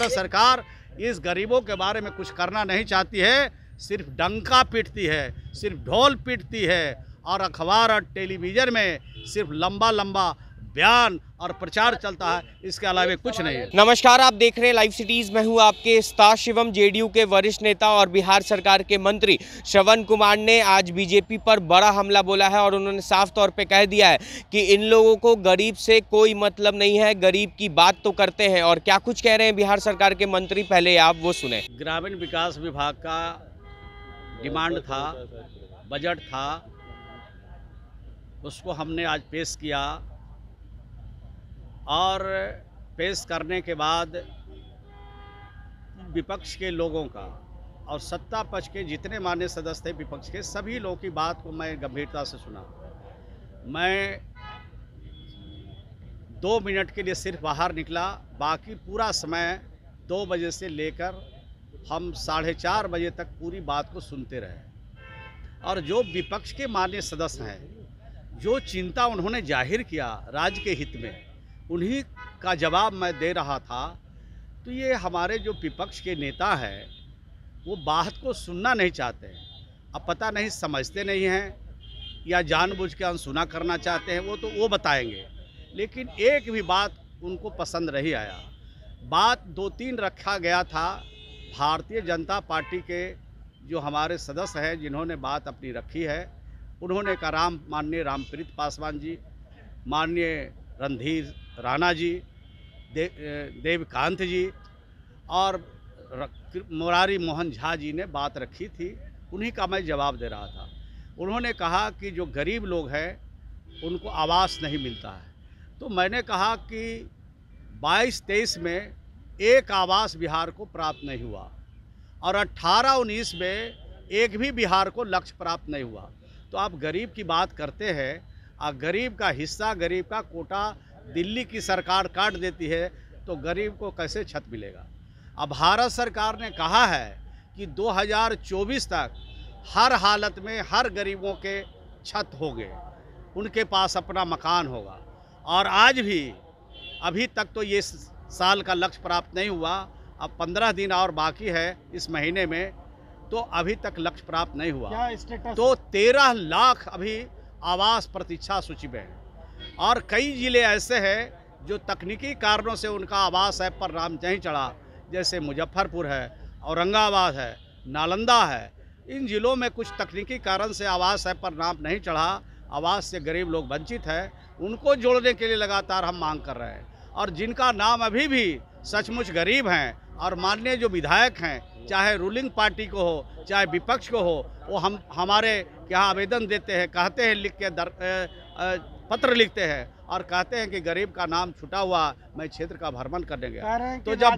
भारत सरकार इस गरीबों के बारे में कुछ करना नहीं चाहती है, सिर्फ डंका पीटती है, सिर्फ ढोल पीटती है और अखबार और टेलीविज़न में सिर्फ लंबा लंबा बयान और प्रचार चलता है, इसके अलावा कुछ नहीं है। नमस्कार, आप देख रहे हैं लाइव सिटीज़। मैं हूं आपके उस्ताद शिवम। जेडीयू के वरिष्ठ नेता और बिहार सरकार के मंत्री श्रवण कुमार ने आज बीजेपी पर बड़ा हमला बोला है और उन्होंने साफ तौर पे कह दिया है कि इन लोगों को गरीब से कोई मतलब नहीं है, गरीब की बात तो करते हैं। और क्या कुछ कह रहे हैं बिहार सरकार के मंत्री, पहले आप वो सुने। ग्रामीण विकास विभाग का डिमांड था, बजट था, उसको हमने आज पेश किया और पेश करने के बाद विपक्ष के लोगों का और सत्ता पक्ष के जितने मान्य सदस्य थे विपक्ष के, सभी लोगों की बात को मैं गंभीरता से सुना। मैं 2 मिनट के लिए सिर्फ बाहर निकला, बाकी पूरा समय 2 बजे से लेकर हम 4:30 बजे तक पूरी बात को सुनते रहे। और जो विपक्ष के मान्य सदस्य हैं, जो चिंता उन्होंने जाहिर किया राज्य के हित में, उन्हीं का जवाब मैं दे रहा था। तो ये हमारे जो विपक्ष के नेता हैं वो बात को सुनना नहीं चाहते हैं। अब पता नहीं समझते नहीं हैं या जानबूझ के अनसुना करना चाहते हैं, वो तो वो बताएंगे। लेकिन एक भी बात उनको पसंद नहीं आया। बात 2-3 रखा गया था। भारतीय जनता पार्टी के जो हमारे सदस्य हैं जिन्होंने बात अपनी रखी है, उन्होंने कहा माननीय रामप्रीत पासवान जी, माननीय रणधीर राणा जी, देवकांत जी और मुरारी मोहन झा जी ने बात रखी थी। उन्हीं का मैं जवाब दे रहा था। उन्होंने कहा कि जो गरीब लोग हैं उनको आवास नहीं मिलता है। तो मैंने कहा कि 22-23 में एक आवास बिहार को प्राप्त नहीं हुआ और 18-19 में एक भी बिहार को लक्ष्य प्राप्त नहीं हुआ। तो आप गरीब की बात करते हैं, गरीब का हिस्सा, गरीब का कोटा दिल्ली की सरकार काट देती है, तो गरीब को कैसे छत मिलेगा। अब भारत सरकार ने कहा है कि 2024 तक हर हालत में हर गरीबों के छत होंगे, उनके पास अपना मकान होगा। और आज भी अभी तक तो ये साल का लक्ष्य प्राप्त नहीं हुआ। अब 15 दिन और बाकी है इस महीने में, तो अभी तक लक्ष्य प्राप्त नहीं हुआ। तो 13 लाख अभी आवास प्रतीक्षा सूची में है और कई ज़िले ऐसे हैं जो तकनीकी कारणों से उनका आवास ऐप पर नाम नहीं चढ़ा, जैसे मुजफ्फरपुर है, औरंगाबाद है, नालंदा है। इन ज़िलों में कुछ तकनीकी कारण से आवास ऐप पर नाम नहीं चढ़ा। आवास से गरीब लोग वंचित हैं, उनको जोड़ने के लिए लगातार हम मांग कर रहे हैं। और जिनका नाम अभी भी सचमुच गरीब हैं और माननीय जो विधायक हैं, चाहे रूलिंग पार्टी को हो चाहे विपक्ष को हो, वो हमारे यहाँ आवेदन देते हैं, कहते हैं, लिख के पत्र लिखते हैं और कहते हैं कि गरीब का नाम छुटा हुआ, मैं क्षेत्र का भ्रमण करने गया। तो जब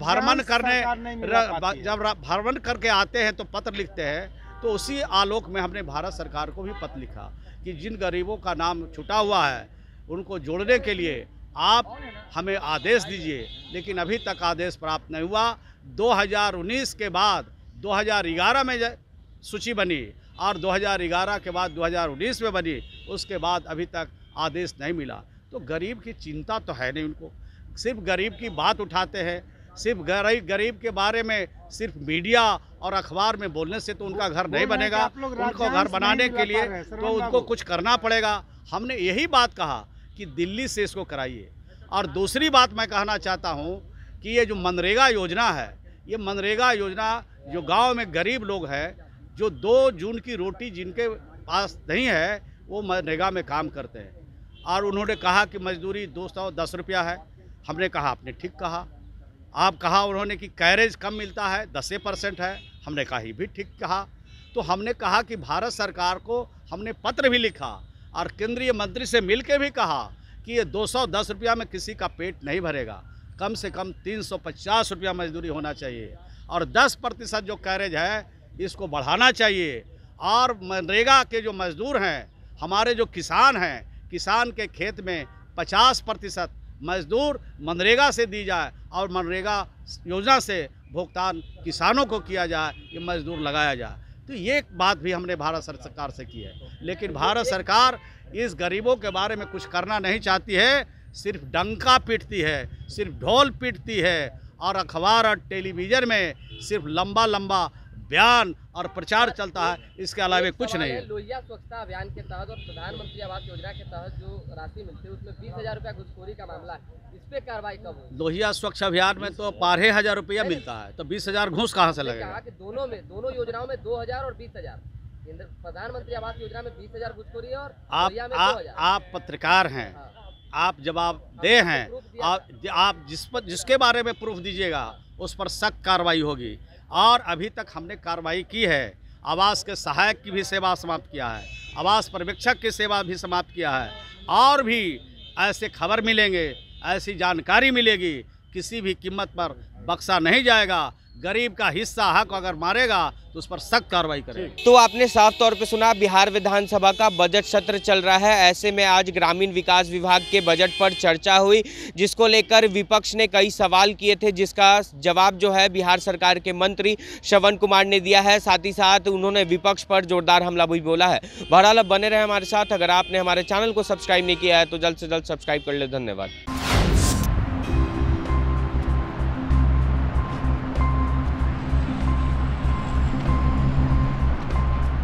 भ्रमण करके आते हैं तो पत्र लिखते हैं, तो उसी आलोक में हमने भारत सरकार को भी पत्र लिखा कि जिन गरीबों का नाम छुटा हुआ है उनको जोड़ने के लिए आप हमें आदेश दीजिए। लेकिन अभी तक आदेश प्राप्त नहीं हुआ। 2019 के बाद 2011 में सूची बनी और 2011 के बाद 2019 में बनी, उसके बाद अभी तक आदेश नहीं मिला। तो गरीब की चिंता तो है नहीं उनको, सिर्फ गरीब की बात उठाते हैं। सिर्फ गरीब के बारे में सिर्फ मीडिया और अखबार में बोलने से तो उनका घर नहीं बनेगा। उनको घर बनाने के लिए तो उनको कुछ करना पड़ेगा। हमने यही बात कहा कि दिल्ली से इसको कराइए। और दूसरी बात मैं कहना चाहता हूँ कि ये जो मनरेगा योजना है, ये मनरेगा योजना जो गाँव में गरीब लोग हैं, जो 2 जून की रोटी जिनके पास नहीं है, वो मनरेगा में काम करते हैं। और उन्होंने कहा कि मजदूरी 210 रुपया है। हमने कहा आपने ठीक कहा। आप कहा उन्होंने कि कैरेज कम मिलता है, 10% है। हमने कहा ये भी ठीक कहा। तो हमने कहा कि भारत सरकार को हमने पत्र भी लिखा और केंद्रीय मंत्री से मिल के भी कहा कि ये 210 रुपया में किसी का पेट नहीं भरेगा, कम से कम 350 रुपया मजदूरी होना चाहिए और 10% जो कैरेज है इसको बढ़ाना चाहिए। और मनरेगा के जो मजदूर हैं, हमारे जो किसान हैं, किसान के खेत में 50% मजदूर मनरेगा से दी जाए और मनरेगा योजना से भुगतान किसानों को किया जाए, ये मजदूर लगाया जाए। तो ये बात भी हमने भारत सरकार से की है। लेकिन भारत सरकार इस गरीबों के बारे में कुछ करना नहीं चाहती है, सिर्फ डंका पीटती है, सिर्फ ढोल पीटती है और अखबार और टेलीविज़न में सिर्फ लंबा लंबा बयान और प्रचार चलता है, इसके अलावा कुछ नहीं है। लोहिया स्वच्छता अभियान के तहत और प्रधानमंत्री आवास योजना के तहत जो राशि मिलती है उसमें 20,000 रुपया घुसखोरी का मामला है, इस पे कार्रवाई कब होगी? लोहिया स्वच्छ अभियान में तो 12,000 रुपया मिलता है, तो 20,000 घूस कहाँ से लगेगा? कहा कि दोनों योजनाओं में 2,000 और 20,000, प्रधानमंत्री आवास योजना में 20,000 घुसखोरी है और लोहिया में 2,000। आप पत्रकार हैं, आप जवाबदेह हैं, आप जिसके बारे में प्रूफ दीजिएगा उस पर सख्त कार्रवाई होगी। और अभी तक हमने कार्रवाई की है, आवास के सहायक की भी सेवा समाप्त किया है, आवास पर्यवेक्षक की सेवा भी समाप्त किया है, और भी ऐसे खबर मिलेंगे, ऐसी जानकारी मिलेगी, किसी भी कीमत पर बख्शा नहीं जाएगा। गरीब का हिस्सा हक अगर मारेगा तो उस पर सख्त कार्रवाई करेंगे। तो आपने साफ तौर पे सुना, बिहार विधानसभा का बजट सत्र चल रहा है। ऐसे में आज ग्रामीण विकास विभाग के बजट पर चर्चा हुई, जिसको लेकर विपक्ष ने कई सवाल किए थे, जिसका जवाब जो है बिहार सरकार के मंत्री श्रवण कुमार ने दिया है। साथ ही साथ उन्होंने विपक्ष पर जोरदार हमला भी बोला है। बहरहाल अब बने रहे हमारे साथ। अगर आपने हमारे चैनल को सब्सक्राइब नहीं किया है तो जल्द से जल्द सब्सक्राइब कर ले। धन्यवाद।